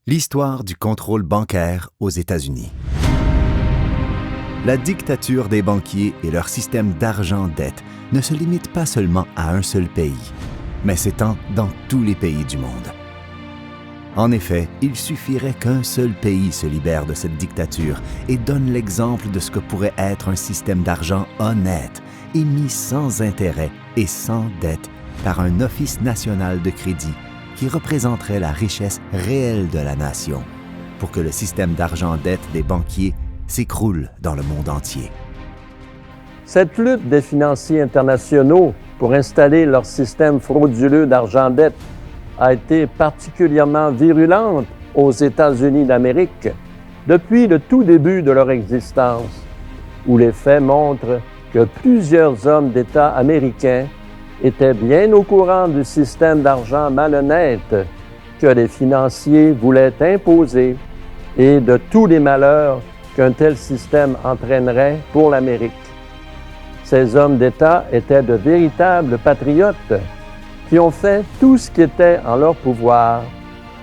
L'histoire du contrôle bancaire aux États-Unis. La dictature des banquiers et leur système d'argent-dette ne se limite pas seulement à un seul pays, mais s'étend dans tous les pays du monde. En effet, il suffirait qu'un seul pays se libère de cette dictature et donne l'exemple de ce que pourrait être un système d'argent honnête, émis sans intérêt et sans dette par un Office national de crédit qui représenterait la richesse réelle de la nation, pour que le système d'argent-dette des banquiers s'écroule dans le monde entier. Cette lutte des financiers internationaux pour installer leur système frauduleux d'argent-dette a été particulièrement virulente aux États-Unis d'Amérique depuis le tout début de leur existence, où les faits montrent que plusieurs hommes d'État américains étaient bien au courant du système d'argent malhonnête que les financiers voulaient imposer et de tous les malheurs qu'un tel système entraînerait pour l'Amérique. Ces hommes d'État étaient de véritables patriotes qui ont fait tout ce qui était en leur pouvoir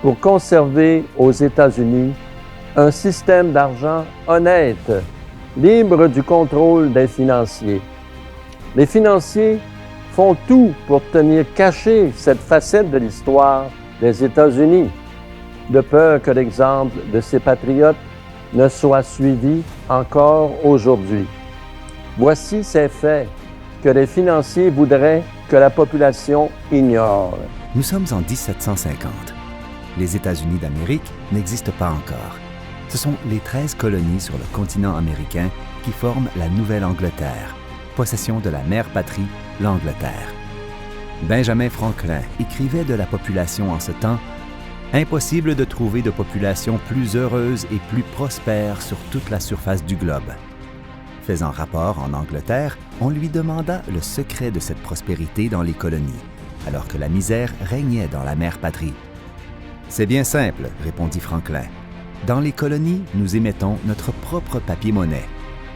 pour conserver aux États-Unis un système d'argent honnête, libre du contrôle des financiers. Les financiers font tout pour tenir cachée cette facette de l'histoire des États-Unis, de peur que l'exemple de ces patriotes ne soit suivi encore aujourd'hui. Voici ces faits que les financiers voudraient que la population ignore. Nous sommes en 1750. Les États-Unis d'Amérique n'existent pas encore. Ce sont les 13 colonies sur le continent américain qui forment la Nouvelle-Angleterre, possession de la mère patrie, l'Angleterre. Benjamin Franklin écrivait de la population en ce temps « Impossible de trouver de population plus heureuse et plus prospère sur toute la surface du globe ». Faisant rapport en Angleterre, on lui demanda le secret de cette prospérité dans les colonies, alors que la misère régnait dans la mère patrie. « C'est bien simple, répondit Franklin. Dans les colonies, nous émettons notre propre papier-monnaie.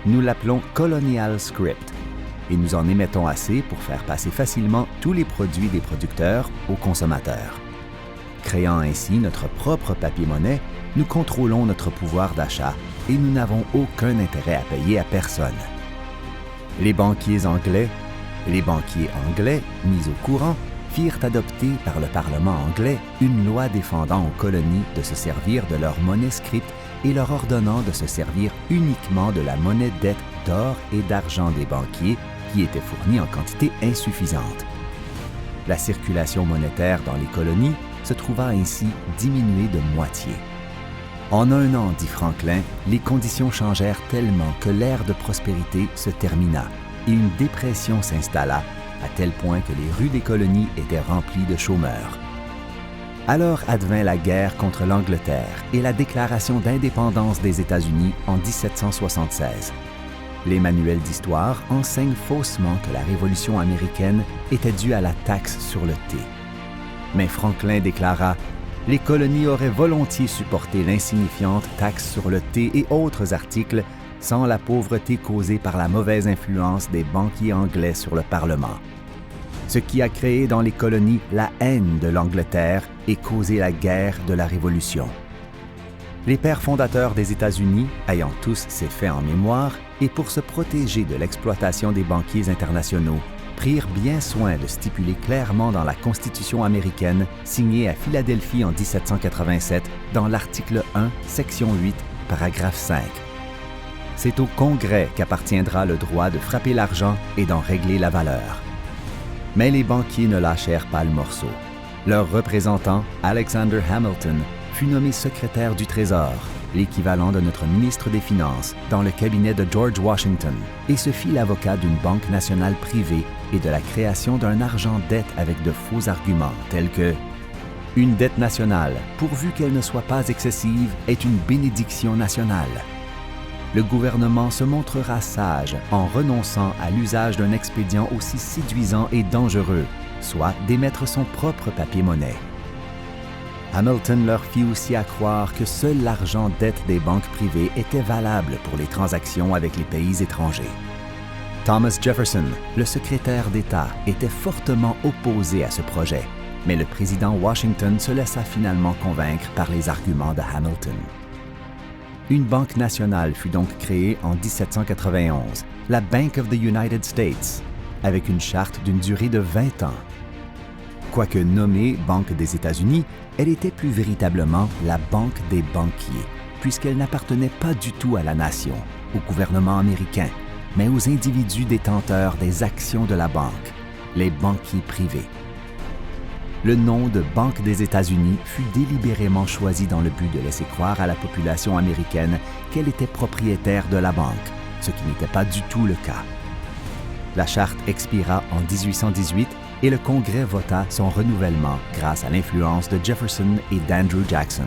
Nous l'appelons Colonial Script, et nous en émettons assez pour faire passer facilement tous les produits des producteurs aux consommateurs. Créant ainsi notre propre papier-monnaie, nous contrôlons notre pouvoir d'achat et nous n'avons aucun intérêt à payer à personne. Les banquiers anglais, mis au courant, firent adopter par le Parlement anglais une loi défendant aux colonies de se servir de leur monnaie script et leur ordonnant de se servir uniquement de la monnaie dette d'or et d'argent des banquiers qui était fournie en quantité insuffisante. La circulation monétaire dans les colonies se trouva ainsi diminuée de moitié. En un an, dit Franklin, les conditions changèrent tellement que l'ère de prospérité se termina et une dépression s'installa, à tel point que les rues des colonies étaient remplies de chômeurs. Alors advint la guerre contre l'Angleterre et la déclaration d'indépendance des États-Unis en 1776. Les manuels d'histoire enseignent faussement que la Révolution américaine était due à la taxe sur le thé. Mais Franklin déclara « Les colonies auraient volontiers supporté l'insignifiante taxe sur le thé et autres articles sans la pauvreté causée par la mauvaise influence des banquiers anglais sur le Parlement. Ce qui a créé dans les colonies la haine de l'Angleterre et causé la guerre de la Révolution. » Les pères fondateurs des États-Unis, ayant tous ces faits en mémoire, et pour se protéger de l'exploitation des banquiers internationaux, prirent bien soin de stipuler clairement dans la Constitution américaine, signée à Philadelphie en 1787, dans l'article 1, section 8, paragraphe 5. C'est au Congrès qu'appartiendra le droit de frapper l'argent et d'en régler la valeur. Mais les banquiers ne lâchèrent pas le morceau. Leur représentant, Alexander Hamilton, fut nommé secrétaire du Trésor, l'équivalent de notre ministre des Finances, dans le cabinet de George Washington, et se fit l'avocat d'une banque nationale privée et de la création d'un argent-dette avec de faux arguments tels que « Une dette nationale, pourvu qu'elle ne soit pas excessive, est une bénédiction nationale. Le gouvernement se montrera sage en renonçant à l'usage d'un expédient aussi séduisant et dangereux, soit d'émettre son propre papier-monnaie. » Hamilton leur fit aussi accroire que seul l'argent-dette des banques privées était valable pour les transactions avec les pays étrangers. Thomas Jefferson, le secrétaire d'État, était fortement opposé à ce projet mais le président Washington se laissa finalement convaincre par les arguments de Hamilton. Une banque nationale fut donc créée en 1791, la Bank of the United States, avec une charte d'une durée de 20 ans. Quoique nommée Banque des États-Unis, elle était plus véritablement la Banque des banquiers, puisqu'elle n'appartenait pas du tout à la nation, au gouvernement américain, mais aux individus détenteurs des actions de la banque, les banquiers privés. Le nom de Banque des États-Unis fut délibérément choisi dans le but de laisser croire à la population américaine qu'elle était propriétaire de la banque, ce qui n'était pas du tout le cas. La charte expira en 1818 et le Congrès vota son renouvellement grâce à l'influence de Jefferson et d'Andrew Jackson.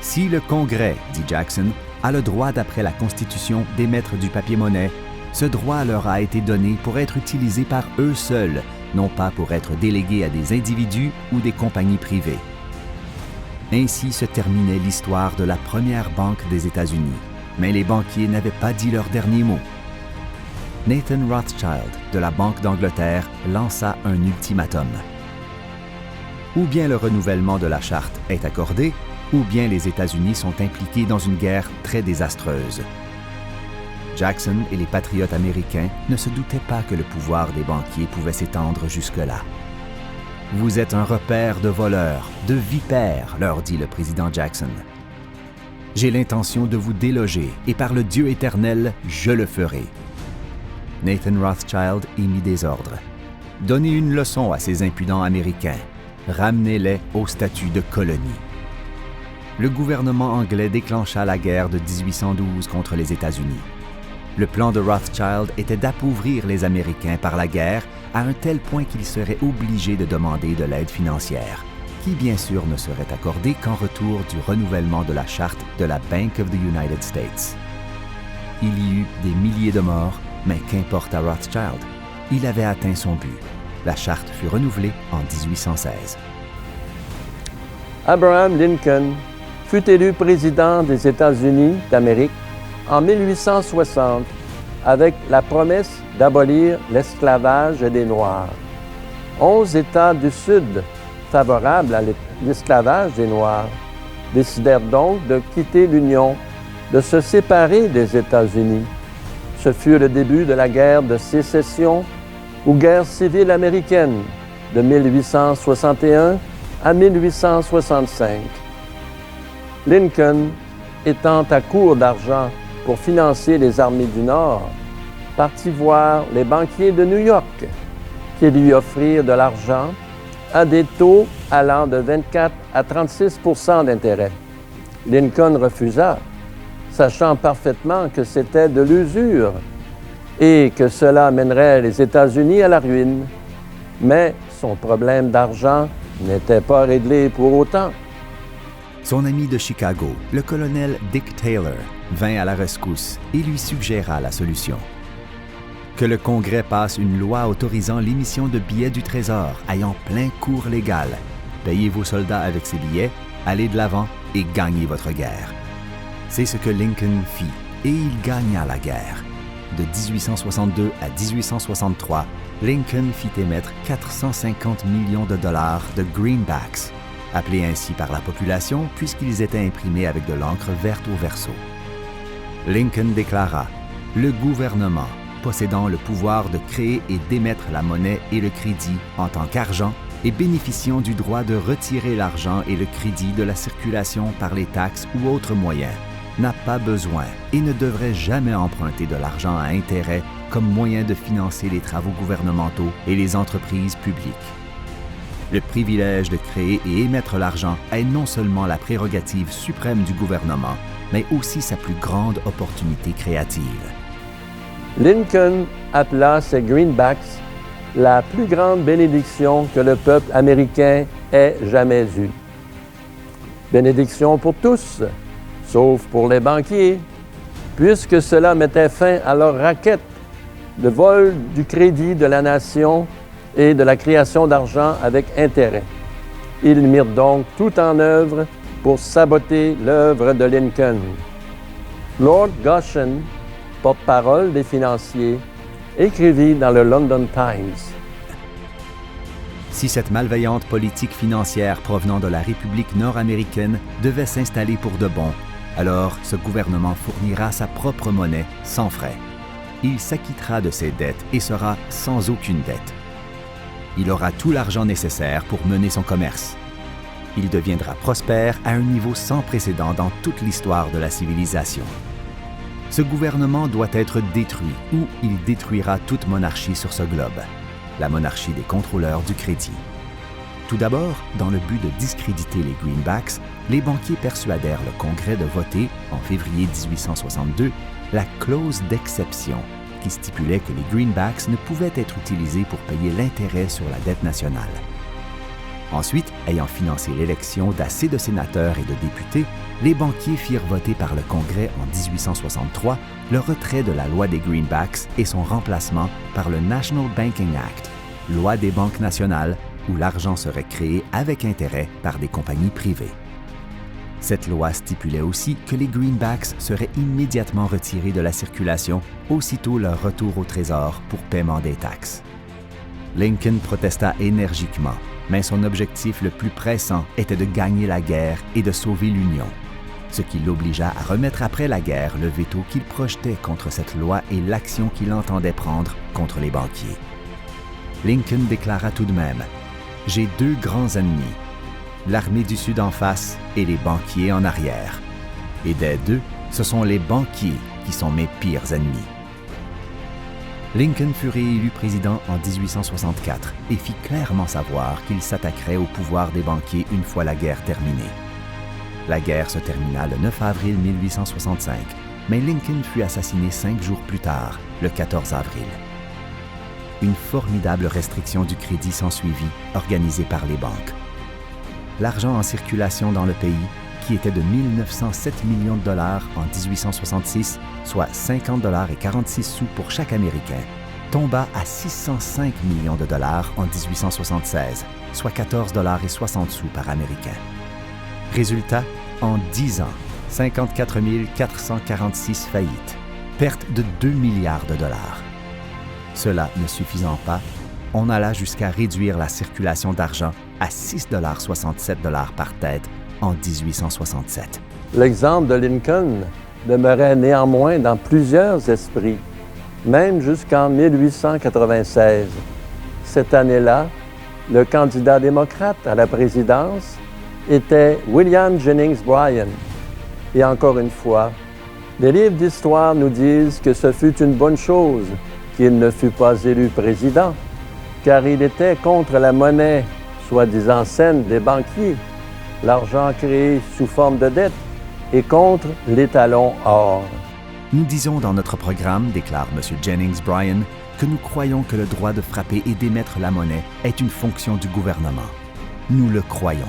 Si le Congrès, dit Jackson, a le droit d'après la Constitution d'émettre du papier-monnaie, ce droit leur a été donné pour être utilisé par eux seuls, non pas pour être délégué à des individus ou des compagnies privées. Ainsi se terminait l'histoire de la première banque des États-Unis, mais les banquiers n'avaient pas dit leur dernier mot. Nathan Rothschild, de la Banque d'Angleterre, lança un ultimatum. Ou bien le renouvellement de la charte est accordé, ou bien les États-Unis sont impliqués dans une guerre très désastreuse. Jackson et les patriotes américains ne se doutaient pas que le pouvoir des banquiers pouvait s'étendre jusque-là. « Vous êtes un repère de voleurs, de vipères, » leur dit le président Jackson. « J'ai l'intention de vous déloger, et par le Dieu éternel, je le ferai. » Nathan Rothschild émit des ordres. « Donnez une leçon à ces impudents Américains. Ramenez-les au statut de colonie. » Le gouvernement anglais déclencha la guerre de 1812 contre les États-Unis. Le plan de Rothschild était d'appauvrir les Américains par la guerre à un tel point qu'ils seraient obligés de demander de l'aide financière, qui bien sûr ne serait accordée qu'en retour du renouvellement de la charte de la Bank of the United States. Il y eut des milliers de morts, mais qu'importe à Rothschild, il avait atteint son but. La charte fut renouvelée en 1816. Abraham Lincoln fut élu président des États-Unis d'Amérique en 1860 avec la promesse d'abolir l'esclavage des Noirs. 11 États du Sud favorables à l'esclavage des Noirs décidèrent donc de quitter l'Union, de se séparer des États-Unis. Ce fut le début de la guerre de sécession ou guerre civile américaine de 1861 à 1865. Lincoln, étant à court d'argent pour financer les armées du Nord, partit voir les banquiers de New York qui lui offrirent de l'argent à des taux allant de 24 à 36 % d'intérêt. Lincoln refusa, sachant parfaitement que c'était de l'usure et que cela mènerait les États-Unis à la ruine. Mais son problème d'argent n'était pas réglé pour autant. Son ami de Chicago, le colonel Dick Taylor, vint à la rescousse et lui suggéra la solution. Que le Congrès passe une loi autorisant l'émission de billets du Trésor ayant plein cours légal. Payez vos soldats avec ces billets, allez de l'avant et gagnez votre guerre. C'est ce que Lincoln fit, et il gagna la guerre. De 1862 à 1863, Lincoln fit émettre 450 millions de dollars de greenbacks, appelés ainsi par la population puisqu'ils étaient imprimés avec de l'encre verte au verso. Lincoln déclara « Le gouvernement, possédant le pouvoir de créer et d'émettre la monnaie et le crédit en tant qu'argent, et bénéficiant du droit de retirer l'argent et le crédit de la circulation par les taxes ou autres moyens, n'a pas besoin et ne devrait jamais emprunter de l'argent à intérêt comme moyen de financer les travaux gouvernementaux et les entreprises publiques. Le privilège de créer et émettre l'argent est non seulement la prérogative suprême du gouvernement, mais aussi sa plus grande opportunité créative. » Lincoln appela ces greenbacks la plus grande bénédiction que le peuple américain ait jamais eue. Bénédiction pour tous, sauf pour les banquiers, puisque cela mettait fin à leur racket de vol du crédit de la nation et de la création d'argent avec intérêt. Ils mirent donc tout en œuvre pour saboter l'œuvre de Lincoln. Lord Goschen, porte-parole des financiers, écrivit dans le London Times. Si cette malveillante politique financière provenant de la République nord-américaine devait s'installer pour de bon, alors ce gouvernement fournira sa propre monnaie sans frais. Il s'acquittera de ses dettes et sera sans aucune dette. Il aura tout l'argent nécessaire pour mener son commerce. Il deviendra prospère à un niveau sans précédent dans toute l'histoire de la civilisation. Ce gouvernement doit être détruit ou il détruira toute monarchie sur ce globe, la monarchie des contrôleurs du crédit. Tout d'abord, dans le but de discréditer les greenbacks, les banquiers persuadèrent le Congrès de voter, en février 1862, la clause d'exception qui stipulait que les greenbacks ne pouvaient être utilisés pour payer l'intérêt sur la dette nationale. Ensuite, ayant financé l'élection d'assez de sénateurs et de députés, les banquiers firent voter par le Congrès en 1863 le retrait de la loi des greenbacks et son remplacement par le National Banking Act, loi des banques nationales, où l'argent serait créé avec intérêt par des compagnies privées. Cette loi stipulait aussi que les greenbacks seraient immédiatement retirés de la circulation aussitôt leur retour au Trésor pour paiement des taxes. Lincoln protesta énergiquement, mais son objectif le plus pressant était de gagner la guerre et de sauver l'Union, ce qui l'obligea à remettre après la guerre le veto qu'il projetait contre cette loi et l'action qu'il entendait prendre contre les banquiers. Lincoln déclara tout de même « J'ai deux grands ennemis, l'armée du Sud en face et les banquiers en arrière. Et des deux, ce sont les banquiers qui sont mes pires ennemis. » Lincoln fut réélu président en 1864 et fit clairement savoir qu'il s'attaquerait au pouvoir des banquiers une fois la guerre terminée. La guerre se termina le 9 avril 1865, mais Lincoln fut assassiné 5 jours plus tard, le 14 avril. Une formidable restriction du crédit s'ensuivit, organisée par les banques. L'argent en circulation dans le pays, qui était de 1907 millions de dollars en 1866, soit 50,46 $ pour chaque Américain, tomba à 605 millions de dollars en 1876, soit 14,60 $ par Américain. Résultat, en 10 ans, 54 446 faillites, perte de 2 milliards de dollars. Cela ne suffisant pas, on alla jusqu'à réduire la circulation d'argent à 6,67 $ par tête en 1867. L'exemple de Lincoln demeurait néanmoins dans plusieurs esprits, même jusqu'en 1896. Cette année-là, le candidat démocrate à la présidence était William Jennings Bryan. Et encore une fois, les livres d'histoire nous disent que ce fut une bonne chose qu'il ne fut pas élu président, car il était contre la monnaie, soi-disant saine, des banquiers, l'argent créé sous forme de dette, et contre l'étalon or. Nous disons dans notre programme, déclare M. Jennings Bryan, que nous croyons que le droit de frapper et d'émettre la monnaie est une fonction du gouvernement. Nous le croyons.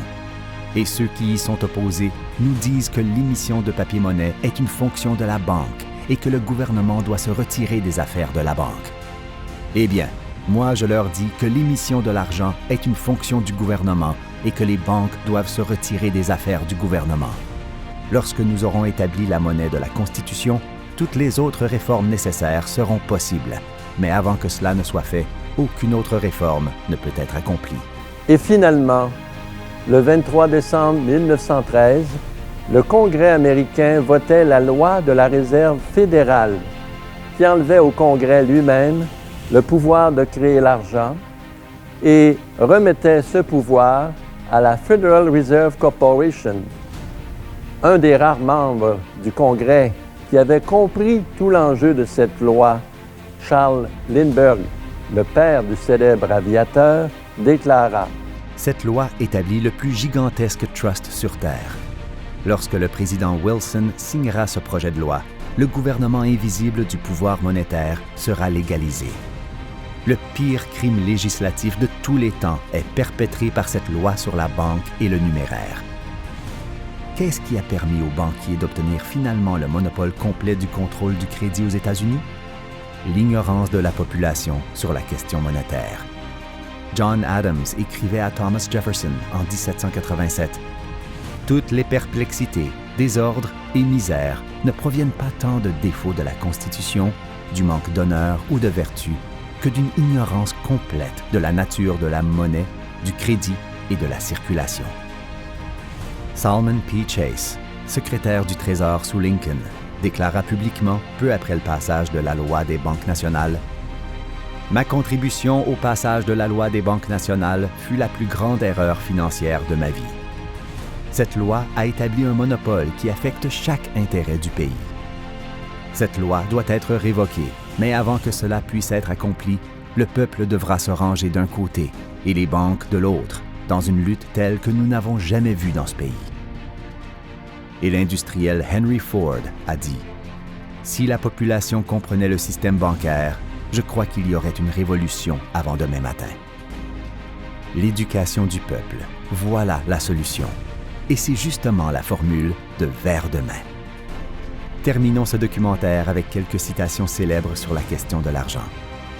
Et ceux qui y sont opposés nous disent que l'émission de papier-monnaie est une fonction de la banque et que le gouvernement doit se retirer des affaires de la banque. Eh bien, moi je leur dis que l'émission de l'argent est une fonction du gouvernement et que les banques doivent se retirer des affaires du gouvernement. Lorsque nous aurons établi la monnaie de la Constitution, toutes les autres réformes nécessaires seront possibles. Mais avant que cela ne soit fait, aucune autre réforme ne peut être accomplie. Et finalement, le 23 décembre 1913, le Congrès américain votait la loi de la Réserve fédérale, qui enlevait au Congrès lui-même le pouvoir de créer l'argent et remettait ce pouvoir à la Federal Reserve Corporation, un des rares membres du Congrès qui avait compris tout l'enjeu de cette loi. Charles Lindbergh, le père du célèbre aviateur, déclara « Cette loi établit le plus gigantesque trust sur Terre. Lorsque le président Wilson signera ce projet de loi, le gouvernement invisible du pouvoir monétaire sera légalisé. Le pire crime législatif de tous les temps est perpétré par cette loi sur la banque et le numéraire. Qu'est-ce qui a permis aux banquiers d'obtenir finalement le monopole complet du contrôle du crédit aux États-Unis? L'ignorance de la population sur la question monétaire. John Adams écrivait à Thomas Jefferson en 1787 « Toutes les perplexités, désordres et misères ne proviennent pas tant de défauts de la Constitution, du manque d'honneur ou de vertu, que d'une ignorance complète de la nature de la monnaie du crédit et de la circulation. Salmon P. Chase, secrétaire du Trésor sous Lincoln, déclara publiquement, peu après le passage de la loi des banques nationales, « Ma contribution au passage de la loi des banques nationales fut la plus grande erreur financière de ma vie. Cette loi a établi un monopole qui affecte chaque intérêt du pays. Cette loi doit être révoquée, mais avant que cela puisse être accompli, le peuple devra se ranger d'un côté et les banques de l'autre, dans une lutte telle que nous n'avons jamais vue dans ce pays. » Et l'industriel Henry Ford a dit « Si la population comprenait le système bancaire, je crois qu'il y aurait une révolution avant demain matin. » L'éducation du peuple, voilà la solution. Et c'est justement la formule de Vers demain. Terminons ce documentaire avec quelques citations célèbres sur la question de l'argent.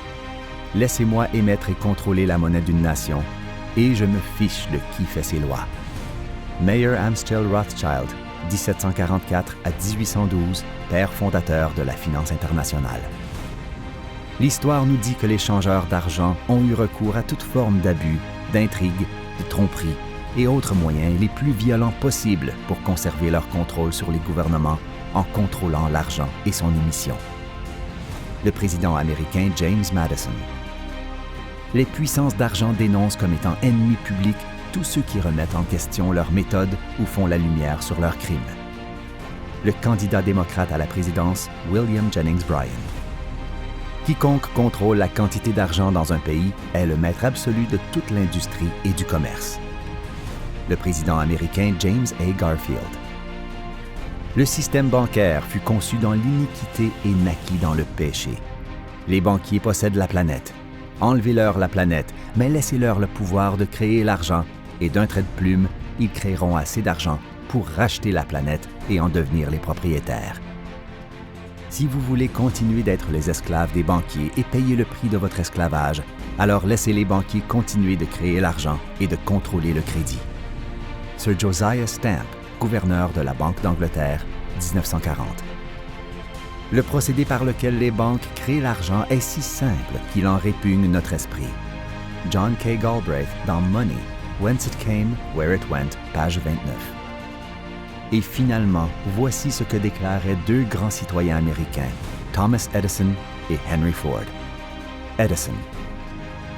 « Laissez-moi émettre et contrôler la monnaie d'une nation, et je me fiche de qui fait ses lois. » Mayer Amschel Rothschild, 1744 à 1812, père fondateur de la finance internationale. L'histoire nous dit que les changeurs d'argent ont eu recours à toute forme d'abus, d'intrigues, de tromperies et autres moyens les plus violents possibles pour conserver leur contrôle sur les gouvernements en contrôlant l'argent et son émission. Le président américain James Madison. Les puissances d'argent dénoncent comme étant ennemis publics tous ceux qui remettent en question leurs méthodes ou font la lumière sur leurs crimes. Le candidat démocrate à la présidence, William Jennings Bryan. Quiconque contrôle la quantité d'argent dans un pays est le maître absolu de toute l'industrie et du commerce. Le président américain James A. Garfield. Le système bancaire fut conçu dans l'iniquité et naquit dans le péché. Les banquiers possèdent la planète. Enlevez-leur la planète, mais laissez-leur le pouvoir de créer l'argent, et d'un trait de plume, ils créeront assez d'argent pour racheter la planète et en devenir les propriétaires. Si vous voulez continuer d'être les esclaves des banquiers et payer le prix de votre esclavage, alors laissez les banquiers continuer de créer l'argent et de contrôler le crédit. Sir Josiah Stamp, gouverneur de la Banque d'Angleterre, 1940. Le procédé par lequel les banques créent l'argent est si simple qu'il en répugne notre esprit. John K. Galbraith dans Money, Whence It Came, Where It Went, page 29. Et finalement, voici ce que déclaraient deux grands citoyens américains, Thomas Edison et Henry Ford. Edison.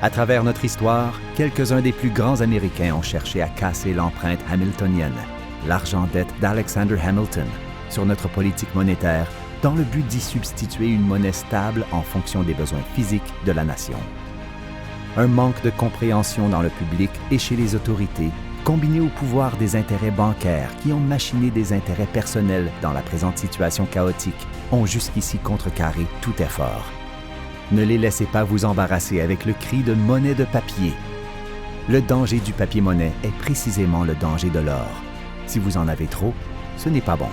À travers notre histoire, quelques-uns des plus grands Américains ont cherché à casser l'empreinte hamiltonienne, l'argent-dette d'Alexander Hamilton, sur notre politique monétaire, dans le but d'y substituer une monnaie stable en fonction des besoins physiques de la nation. Un manque de compréhension dans le public et chez les autorités, combiné au pouvoir des intérêts bancaires qui ont machiné des intérêts personnels dans la présente situation chaotique, ont jusqu'ici contrecarré tout effort. Ne les laissez pas vous embarrasser avec le cri de monnaie de papier. Le danger du papier-monnaie est précisément le danger de l'or. Si vous en avez trop, ce n'est pas bon.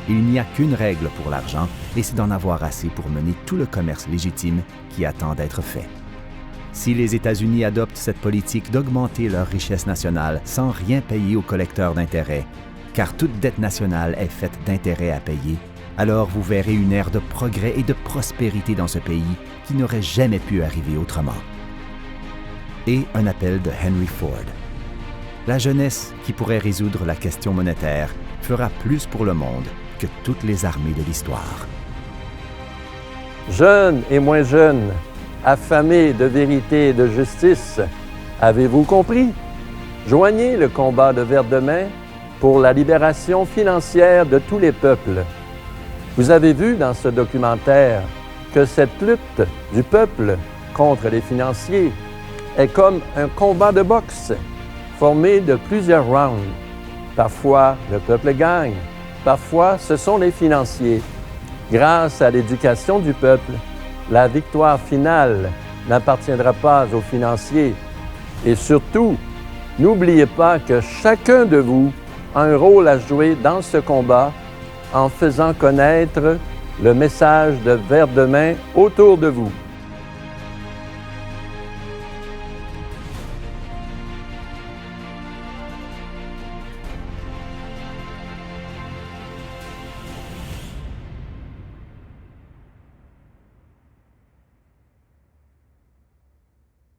Il n'y a qu'une règle pour l'argent, et c'est d'en avoir assez pour mener tout le commerce légitime qui attend d'être fait. Si les États-Unis adoptent cette politique d'augmenter leur richesse nationale sans rien payer aux collecteurs d'intérêts, car toute dette nationale est faite d'intérêts à payer, alors vous verrez une ère de progrès et de prospérité dans ce pays qui n'aurait jamais pu arriver autrement. Et un appel de Henry Ford. La jeunesse qui pourrait résoudre la question monétaire fera plus pour le monde que toutes les armées de l'histoire. Jeunes et moins jeunes, affamés de vérité et de justice, avez-vous compris? Joignez le combat de Vers demain pour la libération financière de tous les peuples. Vous avez vu dans ce documentaire que cette lutte du peuple contre les financiers est comme un combat de boxe formé de plusieurs rounds. Parfois, le peuple gagne. Parfois, ce sont les financiers. Grâce à l'éducation du peuple, la victoire finale n'appartiendra pas aux financiers. Et surtout, n'oubliez pas que chacun de vous a un rôle à jouer dans ce combat en faisant connaître le message de Vers demain autour de vous.